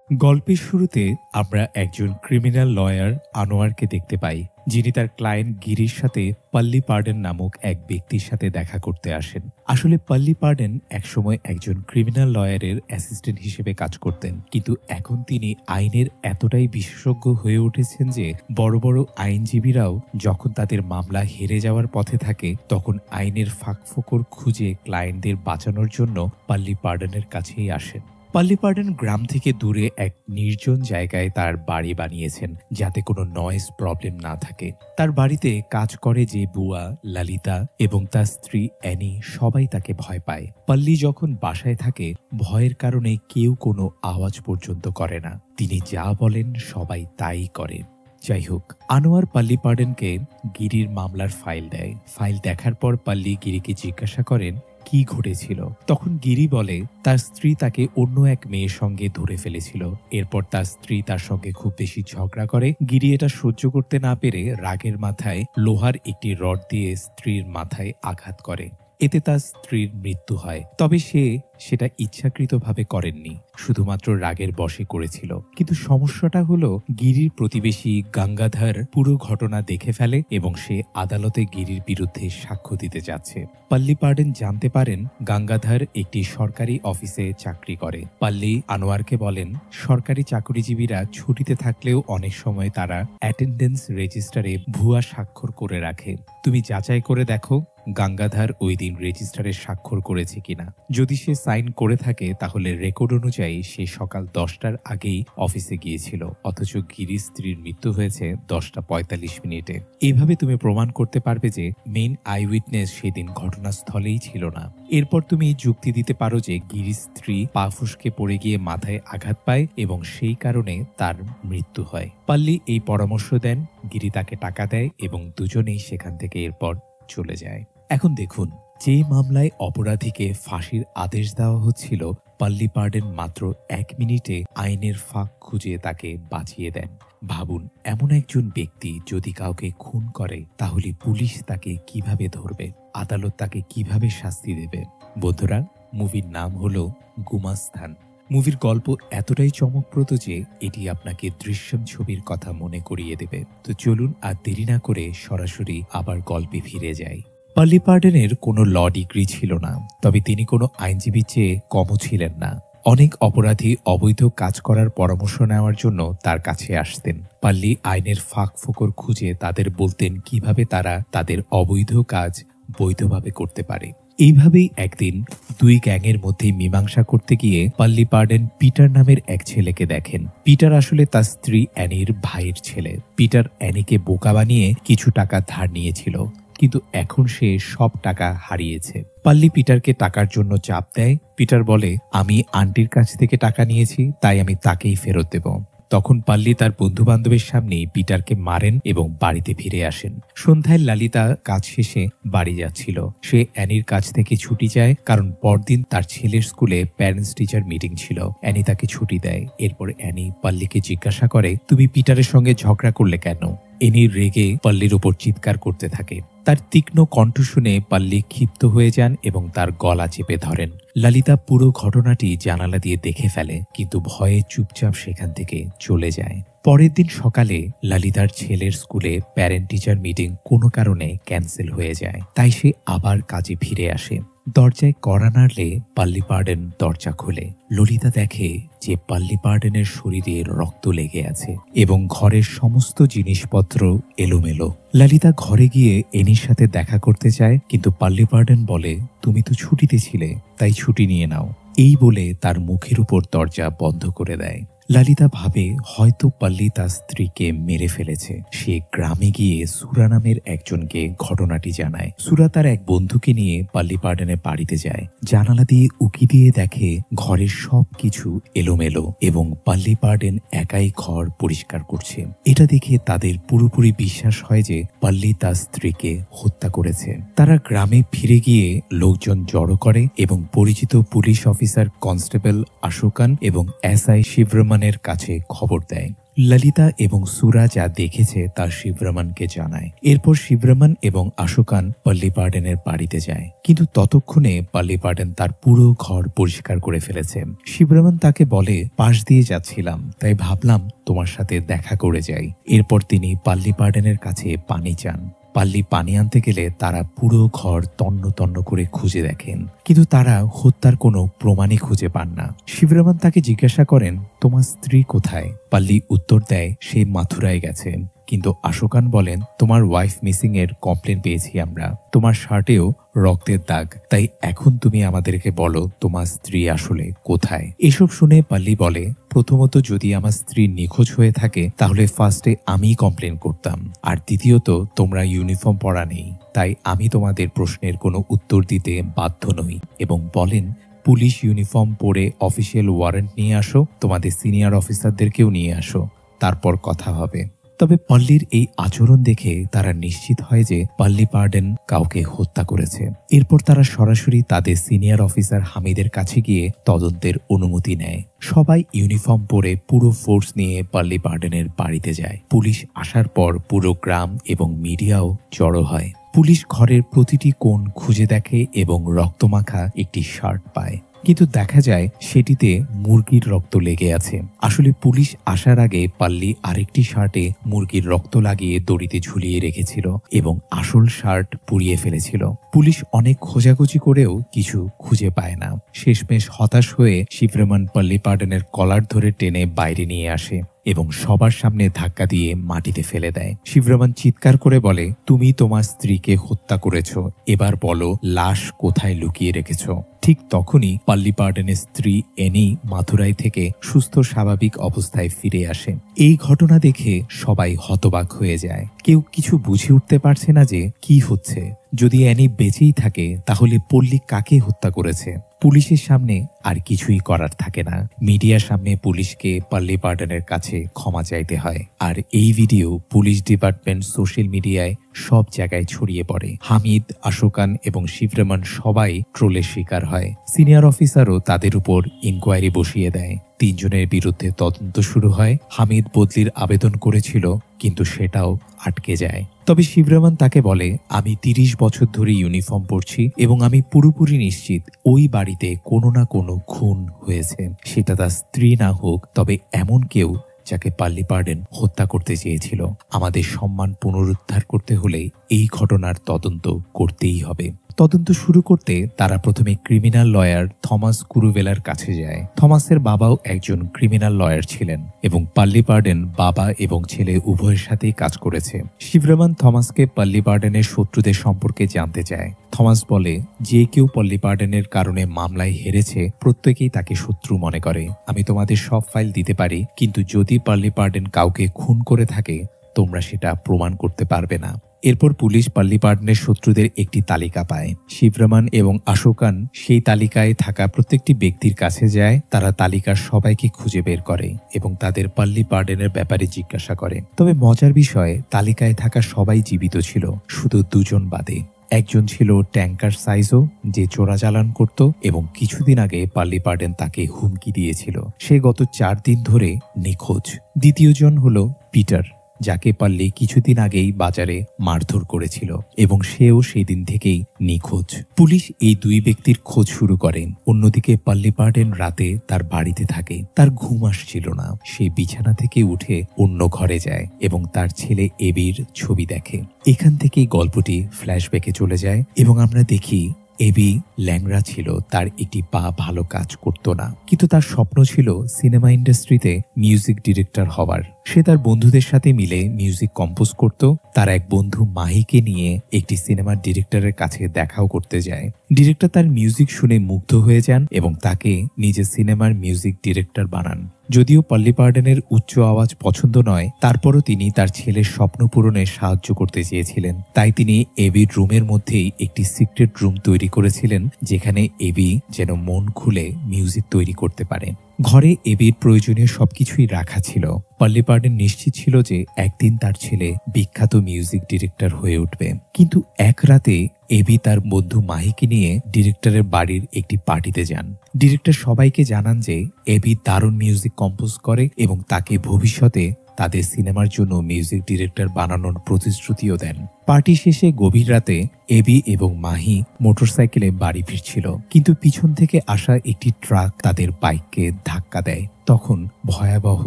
গল্পের শুরুতে আমরা একজন ক্রিমিনাল লয়ার আনোয়ারকে দেখতে পাই, যিনি তার ক্লায়েন্ট গিরির সাথে পল্লী পার্ডেন নামক এক ব্যক্তির সাথে দেখা করতে আসেন। আসলে পল্লী পার্ডেন একসময় একজন ক্রিমিনাল লয়ারের অ্যাসিস্ট্যান্ট হিসেবে কাজ করতেন, কিন্তু এখন তিনি আইনের এতটাই বিশেষজ্ঞ হয়ে উঠেছেন যে বড় বড় আইনজীবীরাও যখন তাদের মামলা হেরে যাওয়ার পথে থাকে, তখন আইনের ফাঁকফোকর খুঁজে ক্লায়েন্টদের বাঁচানোর জন্য পল্লী পার্ডেনের কাছেই আসেন। পল্লী পার্ডেন গ্রাম থেকে দূরে এক নির্জন জায়গায় তার বাড়ি বানিয়েছেন, যাতে কোনো নয়েজ প্রবলেম না থাকে। তার বাড়িতে কাজ করে যে বুয়া ললিতা এবং তার স্ত্রী অ্যানি, সবাই তাকে ভয় পায়। পল্লী যখন বাসায় থাকে, ভয়ের কারণে কেউ কোনো আওয়াজ পর্যন্ত করে না। তিনি যা বলেন সবাই তাই করে। যাই হোক, আনোয়ার পল্লী পার্ডেনকে গিরির মামলার ফাইল দেয়। ফাইল দেখার পর পল্লী গিরিকে জিজ্ঞাসা করেন কি ঘটেছিল। তখন গিরি বলে তার স্ত্রী তাকে অন্য এক মেয়ের সঙ্গে ধরে ফেলেছিল। এরপর তার স্ত্রী তার সঙ্গে খুব বেশি ঝগড়া করে। গিরি এটা সহ্য করতে না পেরে রাগের মাথায় লোহার একটি রড দিয়ে স্ত্রীর মাথায় আঘাত করে। এতে তার স্ত্রীর মৃত্যু হয়। তবে সে সেটা ইচ্ছাকৃতভাবে করেননি, শুধুমাত্র রাগের বশে করেছিল। কিন্তু সমস্যাটা হলো, গিরির প্রতিবেশী গঙ্গাধর পুরো ঘটনা দেখে ফেলে এবং সে আদালতে গিরির বিরুদ্ধে সাক্ষ্য দিতে যাচ্ছে। পল্লী পার্ডেন জানতে পারেন গঙ্গাধর একটি সরকারি অফিসে চাকরি করে। পল্লী আনোয়ারকে বলেন, সরকারি চাকরিজীবীরা ছুটিতে থাকলেও অনেক সময় তারা অ্যাটেন্ডেন্স রেজিস্টারে ভুয়া স্বাক্ষর করে রাখে। তুমি যাচাই করে দেখো গঙ্গাধর ওই দিন রেজিস্টারে স্বাক্ষর করেছে কিনা। যদি সে সাইন করে থাকে, তাহলে রেকর্ড অনুযায়ী সে সকাল 10টার আগেই অফিসে গিয়েছিল, অথচ গিরির স্ত্রীর মৃত্যু হয়েছে 10টা 45 মিনিটে। এইভাবে তুমি প্রমাণ করতে পারবে যে মেইন আই উইটনেস সেদিন ঘটনাস্থলেই ছিল না। এরপর তুমি যুক্তি দিতে পারো যে গিরির স্ত্রী পা ফুসকে পড়ে গিয়ে মাথায় আঘাত পায় এবং সেই কারণে তার মৃত্যু হয়। পল্লী এই পরামর্শ দেন, গিরি তাকে টাকা দেয় এবং দুজনেই সেখান থেকে এরপর চলে যায়। এখন দেখুন, যে মামলায় অপরাধীকে ফাঁসির আদেশ দেওয়া হচ্ছিল, পল্লী পার্ডেন মাত্র 1 মিনিটে আইনের ফাঁক খুঁজে তাকে বাঁচিয়ে দেন। ভাবুন, এমন একজন ব্যক্তি যদি কাউকে খুন করে, তাহলে পুলিশ তাকে কিভাবে ধরবে, আদালত তাকে কিভাবে শাস্তি দেবে। বন্ধুরা, মুভির নাম হলো গুমাস্তান। মুভির গল্প এতটাই চমকপ্রদ যে এটি আপনাকে দৃশ্যম ছবির কথা মনে করিয়ে দেবে। তো চলুন আর দেরি না করে সরাসরি আবার গল্পে ফিরে যাই। পল্লী পার্ডেনের কোনো ল ডিগ্রি ছিল না, তবে তিনি কোনো আইনজীবীর চেয়ে কমও ছিলেন না। অনেক অপরাধী অবৈধ কাজ করার পরামর্শ নেওয়ার জন্য তার কাছে আসতেন। পল্লী আইনের ফাঁক ফোকর খুঁজে তাদের বলতেন কিভাবে তারা তাদের অবৈধ কাজ বৈধভাবে করতে পারে। এইভাবেই একদিন দুই গ্যাংয়ের মধ্যে মীমাংসা করতে গিয়ে পল্লী পার্ডেন পিটার নামের এক ছেলেকে দেখেন। পিটার আসলে তার স্ত্রী অ্যানির ভাইয়ের ছেলে। পিটার অ্যানিকে বোকা বানিয়ে কিছু টাকা ধার নিয়েছিল, কিন্তু এখন সে সব টাকা হারিয়েছে। পল্লী পিটারকে টাকার জন্য চাপ দেয়। পিটার বলে, আমি আন্টির কাছ থেকে টাকা নিয়েছি, তাই আমি তাকেই ফেরত দেব। তখন পল্লী তার বন্ধু বান্ধবের সামনে পিটারকে মারেন এবং বাড়িতে ফিরে আসেন। সন্ধ্যায় ললিতা কাজ শেষে বাড়ি যাচ্ছিল। সে অ্যানির কাছ থেকে ছুটি চায়, কারণ পরদিন তার ছেলের স্কুলে প্যারেন্টস টিচার মিটিং ছিল। অ্যানি তাকে ছুটি দেয়। এরপর অ্যানি পল্লীকে জিজ্ঞাসা করে, তুমি পিটারের সঙ্গে ঝগড়া করলে কেন? অ্যানি রেগে পল্লীর উপর চিৎকার করতে থাকে। তার তীক্ষ্ণ কণ্ঠ শুনে পল্লী ক্ষিপ্ত হয়ে যান এবং তার গলা চেপে ধরেন। ললিতা পুরো ঘটনাটি জানালা দিয়ে দেখে ফেলে, কিন্তু ভয়ে চুপচাপ সেখান থেকে চলে যায়। পরের দিন সকালে ললিতার ছেলের স্কুলে প্যারেন্ট টিচার মিটিং কোনো কারণে ক্যান্সেল হয়ে যায়, তাই সে আবার কাজে ফিরে আসে। দরজায় কড়া নাড়লে পল্লী পার্ডেন দরজা খোলে। ললিতা দেখে যে পল্লী পার্ডেনের শরীরে রক্ত লেগে আছে এবং ঘরের সমস্ত জিনিসপত্র এলোমেলো। ললিতা ঘরে গিয়ে এনির সাথে দেখা করতে চায়, কিন্তু পল্লী পার্ডেন বলে, তুমি তো ছুটিতে ছিলে, তাই ছুটি নিয়ে নাও। এই বলে তার মুখের উপর দরজা বন্ধ করে দেয়। ললিতা ভাবে হয়তো পল্লী তার স্ত্রীকে মেরে ফেলেছে। সে গ্রামে গিয়ে সুরা নামের একজনকে ঘটনাটি জানায়। সুরা তার এক বন্ধুকে নিয়ে পল্লী পার্ডেনের বাড়িতে যায়। জানালা দিয়ে উকি দিয়ে দেখে ঘরের সব কিছু এলোমেলো এবং পল্লী পার্ডেন একাই ঘর পরিষ্কার করছে। এটা দেখে তাদের পুরোপুরি বিশ্বাস হয় যে পল্লী তার স্ত্রীকে হত্যা করেছে। তারা গ্রামে ফিরে গিয়ে লোকজন জড়ো করে এবং পরিচিত পুলিশ অফিসার কনস্টেবল অশোকান এবং এসআই শিবরমন শিবরমনের কাছে খবর দেয়। ললিতা এবং সুরা যা দেখেছে তা শিবরমনকে জানায়। এরপর শিবরমন এবং আশুকান পল্লী পার্ডেনের বাড়িতে যায়, কিন্তু ততক্ষণে পল্লী পার্ডেন তার পুরো ঘর পরিষ্কার করে ফেলেছে। শিবরমন তাকে বলে, পাশ দিয়ে যাচ্ছিলাম, তাই ভাবলাম তোমার সাথে দেখা করে যাই। এরপর তিনি পল্লী পার্ডেনের কাছে পানি চান। পাল্লি পানি আনতে গেলে তারা পুরো ঘর তন্ন তন্ন করে খুঁজে দেখেন, কিন্তু তারা হত্যার কোনো প্রমাণই খুঁজে পান না। শিবরমন তাকে জিজ্ঞাসা করেন, তোমার স্ত্রী কোথায়? পাল্লি উত্তর দেয়, সে মাথুরায় গেছে। কিন্তু আশুকান বলেন, তোমার ওয়াইফ মিসিং এর কমপ্লেন পেয়েছি আমরা, তোমার শার্টেও রক্তের দাগ, তাই এখন তুমি আমাদেরকে বলো তোমার স্ত্রী আসলে কোথায়। এসব শুনে পাল্লি বলে, প্রথমত যদি আমার স্ত্রী নিখোঁজ হয়ে থাকে তাহলে ফার্স্টে আমি কমপ্লেন করতাম, আর দ্বিতীয়ত তোমরা ইউনিফর্ম পরা নেই, তাই আমি তোমাদের প্রশ্নের কোনো উত্তর দিতে বাধ্য নই। এবং বলেন, পুলিশ ইউনিফর্ম পরে অফিসিয়াল ওয়ারেন্ট নিয়ে আসো, তোমাদের সিনিয়র অফিসারদেরকেও নিয়ে আসো, তারপর কথা হবে। তবে পল্লীর এই আচরণ দেখে তারা নিশ্চিত হয় যে পল্লী পার্ডেন কাউকে হত্যা করেছে। এরপর তারা সরাসরি তাদের সিনিয়র অফিসার হামিদের কাছে গিয়ে তদন্তের অনুমতি নেয়। সবাই ইউনিফর্ম পরে পুরো ফোর্স নিয়ে পল্লী পার্ডেনের বাড়িতে যায়। পুলিশ আসার পর পুরো গ্রাম এবং মিডিয়াও জড়ো হয়। পুলিশ ঘরের প্রতিটি কোণ খুঁজে দেখে এবং রক্তমাখা একটি শার্ট পায়, কিন্তু দেখা যায় সেটিতে মুরগির রক্ত লেগে আছে। আসলে পুলিশ আসার আগে পাল্লি আরেকটি শার্টে মুরগির রক্ত লাগিয়ে দড়িতে ঝুলিয়ে রেখেছিল এবং আসল শার্ট পুড়িয়ে ফেলেছিল। পুলিশ অনেক খোঁজাখুঁজি করেও কিছু খুঁজে পায় না। শেষমেশ হতাশ হয়ে শিবরমন পল্লী পার্ডেনের কলার ধরে টেনে বাইরে নিয়ে আসে এবং সবার সামনে ধাক্কা দিয়ে মাটিতে ফেলে দেয়। শিবরমন চিৎকার করে বলে, তুমি তোমার স্ত্রীকে হত্যা করেছ, এবার বলো লাশ কোথায় লুকিয়ে রেখেছ। ঠিক তখনই পল্লী পার্ডেনের স্ত্রী এনি মাথুরাই থেকে সুস্থ স্বাভাবিক অবস্থায় ফিরে আসে। এই ঘটনা দেখে সবাই হতবাক হয়ে যায়। কেউ কিছু বুঝে উঠতে পারছে না যে কি হচ্ছে। যদি অ্যানি বেঁচেই থাকে তাহলে পল্লী কাকে হত্যা করেছে? পুলিশের সামনে আর কিছুই করার থাকে না। মিডিয়ার সামনে পুলিশকে পল্লী পার্ডেনের কাছে ক্ষমা চাইতে হয়। আর এই ভিডিও পুলিশ ডিপার্টমেন্ট, সোশ্যাল মিডিয়ায় সব জায়গায় ছড়িয়ে পড়ে। হামিদ, আশুকান এবং শিবরমন সবাই ট্রোলের শিকার হয়। সিনিয়র অফিসারও তাদের উপর ইনকোয়ারি বসিয়ে দেয়। 3 জনের বিরুদ্ধে তদন্ত শুরু হয়। হামিদ বদলির আবেদন করেছিল, কিন্তু সেটাও আটকে যায়। তবে শিবরমন তাকে বলে, আমি 30 বছর ধরে ইউনিফর্ম পরছি এবং আমি পুরোপুরি নিশ্চিত ওই বাড়িতে কোনো না কোনো খুন হয়েছে। সেটা তার স্ত্রী না হোক, তবে এমন কেউ যাকে পল্লী পার্ডেন হত্যা করতে চেয়েছিল। আমাদের সম্মান পুনরুদ্ধার করতে হলে এই ঘটনার তদন্ত করতেই হবে। তদন্ত শুরু করতে তারা প্রথমে ক্রিমিনাল লয়ার থমাস কুরুভেলার কাছে যায়। থমাসের বাবাও একজন ক্রিমিনাল লয়ার ছিলেন এবং পল্লী পার্ডেন বাবা এবং ছেলে উভয়ের সাথেই কাজ করেছে। শিবরমন থমাসকে পল্লী পার্ডেনের শত্রুদের সম্পর্কে জানতে চায়। থমাস বলে, যে কেউ পল্লী পার্ডেনের কারণে মামলায় হেরেছে প্রত্যেকেই তাকে শত্রু মনে করে। আমি তোমাদের সব ফাইল দিতে পারি, কিন্তু যদি পল্লী পার্ডেন কাউকে খুন করে থাকে তোমরা সেটা প্রমাণ করতে পারবে না। এরপর পুলিশ পল্লী পার্ডেনের শত্রুদের একটি তালিকা পায়। শিবরমন এবং আশুকান সেই তালিকায় থাকা প্রত্যেকটি ব্যক্তির কাছে যায়। তারা তালিকার সবাইকে খুঁজে বের করে এবং তাদের পল্লী পার্ডেনের ব্যাপারে জিজ্ঞাসা করে। তবে মজার বিষয়, তালিকায় থাকা সবাই জীবিত ছিল, শুধু 2 জন বাদে। একজন ছিল ট্যাঙ্কার সাইজো, যে চোরাচালান করত এবং কিছুদিন আগে পল্লী পার্ডেন তাকে হুমকি দিয়েছিল। সে গত 4 দিন ধরে নিখোঁজ। দ্বিতীয় জন হলো পিটার, যাকে পল্লী কিছুদিন আগেই বাজারে মারধর করেছিল এবং সেও সেই দিন থেকেই নিখোঁজ। পুলিশ এই 2 ব্যক্তির খোঁজ শুরু করে। অন্যদিকে পল্লী পার্ডেন রাতে তার বাড়িতে থাকে। তার ঘুম আসছিল না। সে বিছানা থেকে উঠে অন্য ঘরে যায় এবং তার ছেলে এবির ছবি দেখে। এখান থেকেই গল্পটি ফ্ল্যাশব্যাকে চলে যায় এবং আমরা দেখি এবি ল্যাংড়া ছিল, তার একটি পা ভালো কাজ করত না, কিন্তু তার স্বপ্ন ছিল সিনেমা ইন্ডাস্ট্রিতে মিউজিক ডিরেক্টর হওয়ার। সে তার বন্ধুদের সাথে মিলে মিউজিক কম্পোজ করত। তার এক বন্ধু মাহিকে নিয়ে একটি সিনেমার ডিরেক্টরের কাছে দেখাও করতে যায়। ডিরেক্টর তার মিউজিক শুনে মুগ্ধ হয়ে যান এবং তাকে নিজের সিনেমার মিউজিক ডিরেক্টর বানান। যদিও পল্লী পার্ডেনের উচ্চ আওয়াজ পছন্দ নয়, তারপরও তিনি তার ছেলের স্বপ্ন পূরণে সাহায্য করতে চেয়েছিলেন। তাই তিনি এবির রুমের মধ্যেই একটি সিক্রেট রুম তৈরি করেছিলেন, যেখানে এবি যেন মন খুলে মিউজিক তৈরি করতে পারে। ঘরে এবির প্রয়োজনীয় সবকিছুই রাখা ছিল। পল্লী পার্ডেন নিশ্চিত ছিল যে একদিন তার ছেলে বিখ্যাত মিউজিক ডিরেক্টর হয়ে উঠবে। কিন্তু এক রাতে এবি তার বন্ধু মাহিকে নিয়ে ডিরেক্টরের বাড়ির একটি পার্টিতে যান। ডিরেক্টর সবাইকে জানান যে এবি দারুণ মিউজিক কম্পোজ করে এবং তাকে ভবিষ্যতে তাদের সিনেমার জন্য মিউজিক ডিরেক্টর বানানোর প্রতিশ্রুতিও দেন। পার্টি শেষে গভীর রাতে এবি এবং মাহি মোটরসাইকেলে বাড়ি ফিরছিল, কিন্তু পিছন থেকে আসা একটি ট্রাক তাদের বাইককে ধাক্কা দেয়। তখন ভয়াবহ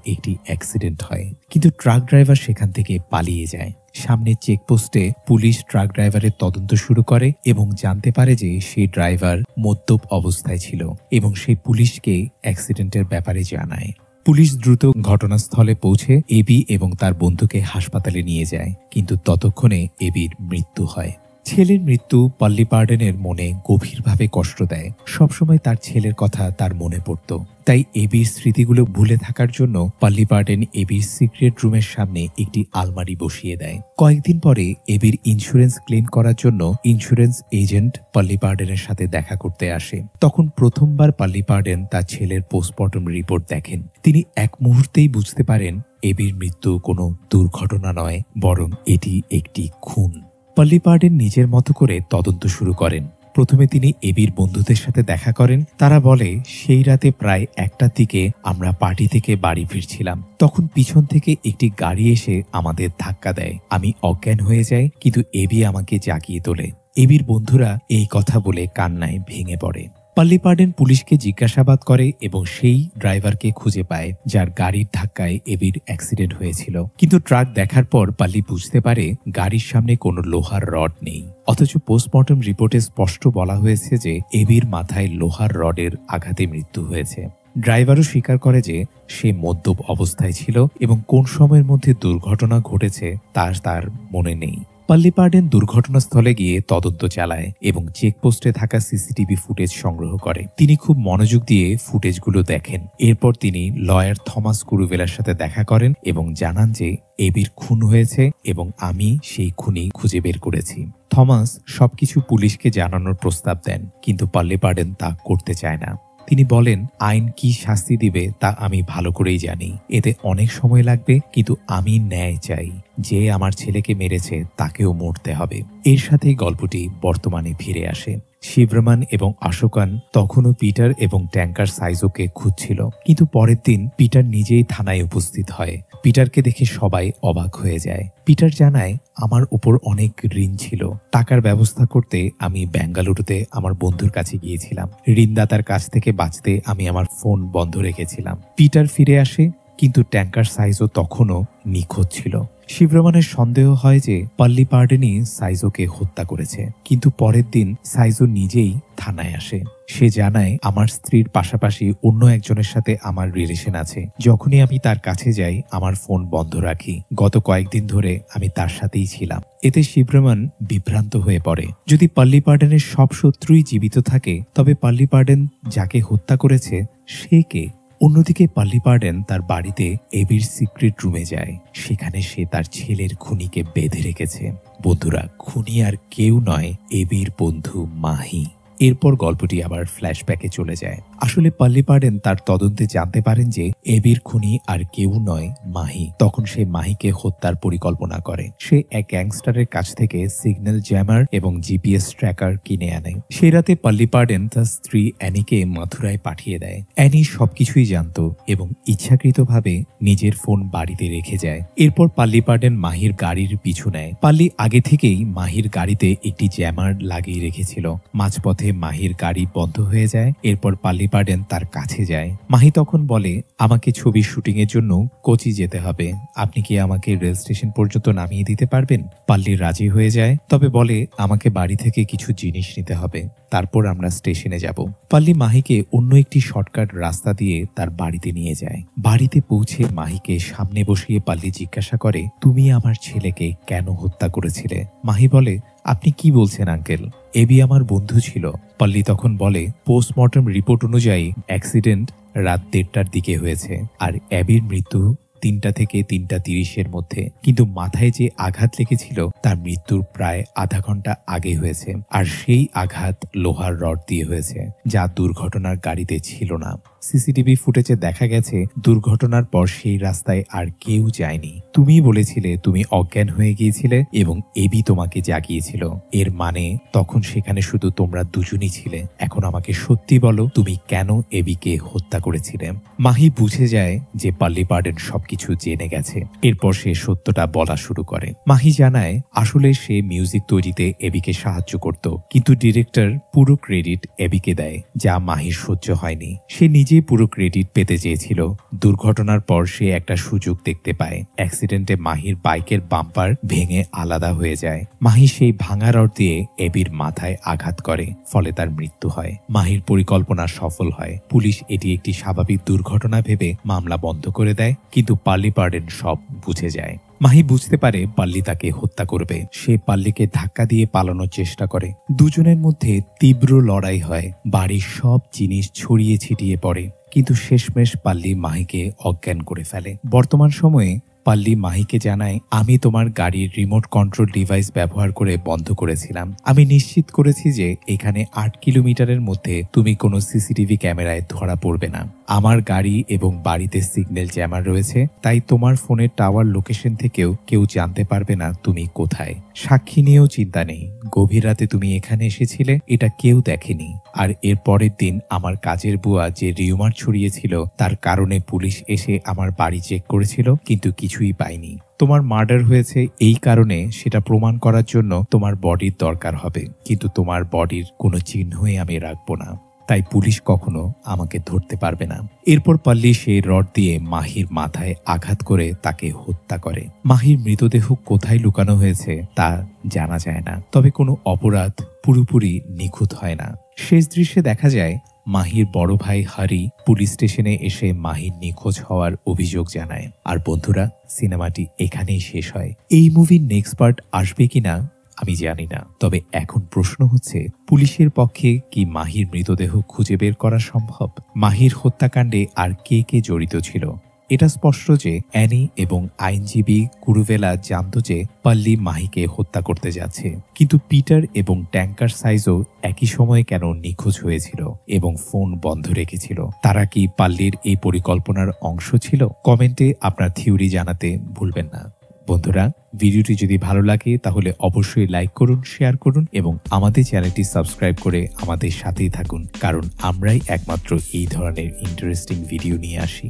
একটি অ্যাক্সিডেন্ট হয়, কিন্তু ট্রাক ড্রাইভার সেখান থেকে পালিয়ে যায়। সামনে চেকপোস্টে পুলিশ ট্রাক ড্রাইভারের তদন্ত শুরু করে এবং জানতে পারে যে সেই ড্রাইভার মদ্যপ অবস্থায় ছিল এবং সেই পুলিশকে অ্যাক্সিডেন্টের ব্যাপারে জানায়। পুলিশ দ্রুত ঘটনাস্থলে পৌঁছে এবি এবং তার বন্ধুকে হাসপাতালে নিয়ে যায়, কিন্তু ততক্ষণে এবির মৃত্যু হয়। ছেলের মৃত্যু পল্লী পার্ডেনের মনে গভীরভাবে কষ্ট দেয়। সবসময় তার ছেলের কথা তার মনে পড়ত। তাই এবির স্মৃতিগুলো ভুলে থাকার জন্য পল্লী পার্ডেন এবির সিক্রেট রুমের সামনে একটি আলমারি বসিয়ে দেয়। কয়েকদিন পরে এবির ইন্স্যুরেন্স ক্লেম করার জন্য ইন্স্যুরেন্স এজেন্ট পল্লী পার্ডেনের সাথে দেখা করতে আসে। তখন প্রথমবার পল্লী পার্ডেন তার ছেলের পোস্টমর্টম রিপোর্ট দেখেন। তিনি এক মুহূর্তেই বুঝতে পারেন এবির মৃত্যু কোনো দুর্ঘটনা নয়, বরং এটি একটি খুন। পল্লী পার্ডেন নিজের মতো করে তদন্ত শুরু করেন। প্রথমে তিনি এবির বন্ধুদের সাথে দেখা করেন। তারা বলে, সেই রাতে প্রায় 1টার দিকে আমরা পার্টি থেকে বাড়ি ফিরছিলাম। তখন পিছন থেকে একটি গাড়ি এসে আমাদের ধাক্কা দেয়। আমি অজ্ঞান হয়ে যাই, কিন্তু এবি আমাকে জাগিয়ে তোলে। এবির বন্ধুরা এই কথা বলে কান্নায় ভেঙে পড়ে। পল্লী পার্ডেন পুলিশকে জিজ্ঞাসাবাদ করে এবং সেই ড্রাইভারকে খুঁজে পায় যার গাড়ির ধাক্কায় এবির অ্যাক্সিডেন্ট হয়েছিল। কিন্তু ট্রাক দেখার পর পল্লী বুঝতে পারে গাড়ির সামনে কোনো লোহার রড নেই। অথচ পোস্টমর্টম রিপোর্টে স্পষ্ট বলা হয়েছে যে এবির মাথায় লোহার রডের আঘাতে মৃত্যু হয়েছে। ড্রাইভারও স্বীকার করে যে সে মদ্যপ অবস্থায় ছিল এবং কোন সময়ের মধ্যে দুর্ঘটনা ঘটেছে তা তার মনে নেই। পল্লী পার্ডেন দুর্ঘটনাস্থলে গিয়ে তদন্ত চালায় এবং চেকপোস্টে থাকা সিসিটিভি ফুটেজ সংগ্রহ করে। তিনি খুব মনোযোগ দিয়ে ফুটেজগুলো দেখেন। এরপর তিনি লয়ার থমাস কুরুভেলার সাথে দেখা করেন এবং জানান যে এবির খুন হয়েছে এবং আমি সেই খুনি খুঁজে বের করেছি। থমাস সবকিছু পুলিশকে জানানোর প্রস্তাব দেন, কিন্তু পল্লী পার্ডেন তা করতে চায় না। তিনি বলেন, আইন কি শাস্তি দিবে তা আমি ভালো করেই জানি। এতে অনেক সময় লাগবে, কিন্তু আমি ন্যায় চাই। যে আমার ছেলেকে মেরেছে তাকেও মরতে হবে। এর সাথেই গল্পটি বর্তমানে ফিরে আসে। শিবরমান এবং আশোকান তখনও পিটার এবং ট্যাঙ্কার সাইজোকে খুঁজছিল, কিন্তু পরের দিন পিটার নিজেই থানায় উপস্থিত হয়। পিটারকে দেখে সবাই অবাক হয়ে যায়। পিটার জানায়, আমার উপর অনেক ঋণ ছিল। টাকার ব্যবস্থা করতে আমি বেঙ্গালুরুতে আমার বন্ধুর কাছে গিয়েছিলাম। ঋণদাতার কাছ থেকে বাঁচতে আমি আমার ফোন বন্ধ রেখেছিলাম। পিটার ফিরে আসে, কিন্তু ট্যাঙ্কার সাইজো তখনও নিখোঁজ ছিল। শিবরমানের সন্দেহ হয় যে পল্লী পার্ডেনই সাইজোকে হত্যা করেছে, কিন্তু পরের দিন সাইজো নিজেই থানায় আসে। সে জানায়, আমার স্ত্রীর পাশাপাশি অন্য একজনের সাথে আমার রিলেশন আছে। যখনই আমি তার কাছে যাই আমার ফোন বন্ধ রাখি। গত কয়েকদিন ধরে আমি তার সাথেই ছিলাম। এতে শিবরমান বিভ্রান্ত হয়ে পড়ে। যদি পল্লী পার্ডেনের সব শত্রুই জীবিত থাকে, তবে পল্লী পার্ডেন যাকে হত্যা করেছে সে কে? অন্যদিকে পল্লী পার্ডেন তার বাড়িতে এবির সিক্রেট রুমে যায়। সেখানে সে তার ছেলের খুনিকে বেঁধে রেখেছে। বন্ধুরা, খুনি আর কেউ নয়, এবির বন্ধু মাহি। এরপর গল্পটি আবার ফ্ল্যাশব্যাকে চলে যায়। আসলে পল্লী পার্ডেন তার তদন্তে জানতে পারেন যে এবির খুনি আর কেউ নয়, মাহি। তখন সে মাহিকে হত্যার পরিকল্পনা করে। সে এক গ্যাংস্টারের কাছ থেকে সিগন্যাল জ্যামার এবং জিপিএস ট্র্যাকার কিনে আনে। সেই রাতে পল্লী পার্ডেন তার স্ত্রী অ্যানিকে মথুরায় পাঠিয়ে দেয়। অ্যানি সবকিছুই জানত এবং ইচ্ছাকৃতভাবে নিজের ফোন বাড়িতে রেখে যায়। এরপর পল্লী পার্ডেন মাহির গাড়ির পিছু নেয়। পল্লী আগে থেকেই মাহির গাড়িতে একটি জ্যামার লাগিয়ে রেখেছিল। মাঝপথে মাহির গাড়ি বন্ধ হয়ে যায়। এরপর পল্লী পার্ডেন তার কাছে যায়। মাহি তখন বলে, আমাকে ছবির শুটিং এর জন্য কোচি যেতে হবে। আপনি কি আমাকে রেল স্টেশন পর্যন্ত নামিয়ে দিতে পারবেন? পল্লী রাজি হয়ে যায়, তবে বলে আমাকে বাড়ি থেকে কিছু জিনিস নিতে হবে, তারপর আমরা স্টেশনে যাব। পল্লী মাহিকে অন্য একটি শর্টকাট রাস্তা দিয়ে তার বাড়িতে নিয়ে যায়। বাড়িতে পৌঁছে মাহিকে সামনে বসিয়ে পল্লী জিজ্ঞাসা করে, তুমি আমার ছেলেকে কেন হত্যা করেছিলে? মাহি বলে, আপনি কি বলছেন আঙ্কেল? এবি আমার বন্ধু ছিল। পল্লী তখন বলে, পোস্টমর্টম রিপোর্ট অনুযায়ী অ্যাক্সিডেন্ট রাত 1:30টার দিকে হয়েছে আর অ্যাবির মৃত্যু 3টা থেকে 3:30-এর মধ্যে। কিন্তু মাথায় যে আঘাত লেগেছিল তার মৃত্যুর প্রায় আধা ঘন্টা আগে হয়েছে, আর সেই আঘাত লোহার রড দিয়ে হয়েছে, যা দুর্ঘটনার গাড়িতে ছিল না। সিসিটিভি ফুটেজে দেখা গেছে দুর্ঘটনার পর সেই রাস্তায় আর কেউ যায়নি। তুমি বলেছিলে তুমি অজ্ঞান হয়ে গিয়েছিলে এবং এবি তোমাকে জাগিয়েছিল। এর মানে তখন সেখানে শুধু তোমরা দুজনই ছিলে। এখন আমাকে সত্যি বলো, তুমি কেন এবিকে হত্যা করেছিলে? মাহি বুঝে যায় যে পাল্লি পার্ডেন সবকিছু জেনে গেছে। এরপর সে সত্যটা বলা শুরু করে। মাহি জানায় আসলে সে মিউজিক তৈরিতে এবিকে সাহায্য করত, কিন্তু ডিরেক্টর পুরো ক্রেডিট এবিকে দেয়, যা মাহির সহ্য হয়নি। সে নিজে পুরো ক্রেডিট পেতে চেয়েছিল। দুর্ঘটনার পর সে একটা সুযোগ দেখতে পায়। অ্যাক্সিডেন্টে মাহির বাইকের বাম্পার ভেঙে আলাদা হয়ে যায়। মাহি সেই ভাঙা রড দিয়ে এবির মাথায় আঘাত করে, ফলে তার মৃত্যু হয়। মাহির পরিকল্পনা সফল হয়। পুলিশ এটি একটি স্বাভাবিক দুর্ঘটনা ভেবে মামলা বন্ধ করে দেয়, কিন্তু পাল্লি পার্ডেন সব বুঝে যায়। মাহি বুঝতে পারে পাল্লি তাকে হত্যা করবে। সে পাল্লিকে ধাক্কা দিয়ে পালানোর চেষ্টা করে। দুজনের মধ্যে তীব্র লড়াই হয়। বাড়ির সব জিনিস ছড়িয়ে ছিটিয়ে পড়ে, কিন্তু শেষমেশ পাল্লি মাহিকে অজ্ঞান করে ফেলে। বর্তমান সময়ে পাল্লি মাহিকে জানায়, আমি তোমার গাড়ির রিমোট কন্ট্রোল ডিভাইস ব্যবহার করে বন্ধ করেছিলাম। আমি নিশ্চিত করেছি যে এখানে 8 কিলোমিটারের মধ্যে তুমি কোনো সিসিটিভি ক্যামেরায় ধরা পড়বে না। আমার গাড়ি এবং বাড়িতে সিগন্যাল জ্যামার রয়েছে, তাই তোমার ফোনের টাওয়ার লোকেশন থেকেও কেউ জানতে পারবে না তুমি কোথায়। সাক্ষী নিয়েও চিন্তা নেই। গভীর রাতে তুমি এখানে এসেছিলে, এটা কেউ দেখেনি। আর এর পরের দিন আমার কাজের বুয়া যে রিউমার ছড়িয়েছিল, তার কারণে পুলিশ এসে আমার বাড়ি চেক করেছিল, কিন্তু কিছুই পায়নি। তোমার মার্ডার হয়েছে এই কারণে সেটা প্রমাণ করার জন্য তোমার বডির দরকার হবে, কিন্তু তোমার বডির কোনো চিহ্নই আমি রাখবো না, তাই পুলিশ কখনো আমাকে ধরতে পারবে না। এরপর পাল্লি সেই রড দিয়ে মাহির মাথায় আঘাত করে তাকে হত্যা করে। মাহির মৃতদেহ কোথায় লুকানো হয়েছে তা জানা যায় না, তবে কোনো অপরাধ পুরোপুরি নিখুঁত হয় না। শেষ দৃশ্যে দেখা যায় মাহির বড় ভাই হারি পুলিশ স্টেশনে এসে মাহির নিখোঁজ হওয়ার অভিযোগ জানায়। আর বন্ধুরা, সিনেমাটি এখানেই শেষ হয়। এই মুভির নেক্সট পার্ট আসবে কিনা আমি জানি না, তবে এখন প্রশ্ন হচ্ছে পুলিশের পক্ষে কি মাহির মৃতদেহ খুঁজে বের করা সম্ভব? মাহির হত্যাকাণ্ডে আর কে কে জড়িত ছিল? এটা স্পষ্ট যে অ্যানি এবং আইনজীবী কুরুভেলা জানত যে পাল্লি মাহিকে হত্যা করতে যাচ্ছে, কিন্তু পিটার এবং ট্যাঙ্কার সাইজও একই সময়ে কেন নিখোঁজ হয়েছিল এবং ফোন বন্ধ রেখেছিল? তারা কি পাল্লির এই পরিকল্পনার অংশ ছিল? কমেন্টে আপনার থিওরি জানাতে ভুলবেন না। বন্ধুরা, ভিডিওটি যদি ভালো লাগে তাহলে অবশ্যই লাইক করুন, শেয়ার করুন এবং আমাদের চ্যানেলটি সাবস্ক্রাইব করে আমাদের সাথেই থাকুন, কারণ আমরাই একমাত্র এই ধরনের ইন্টারেস্টিং ভিডিও নিয়ে আসি।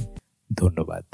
ধন্যবাদ।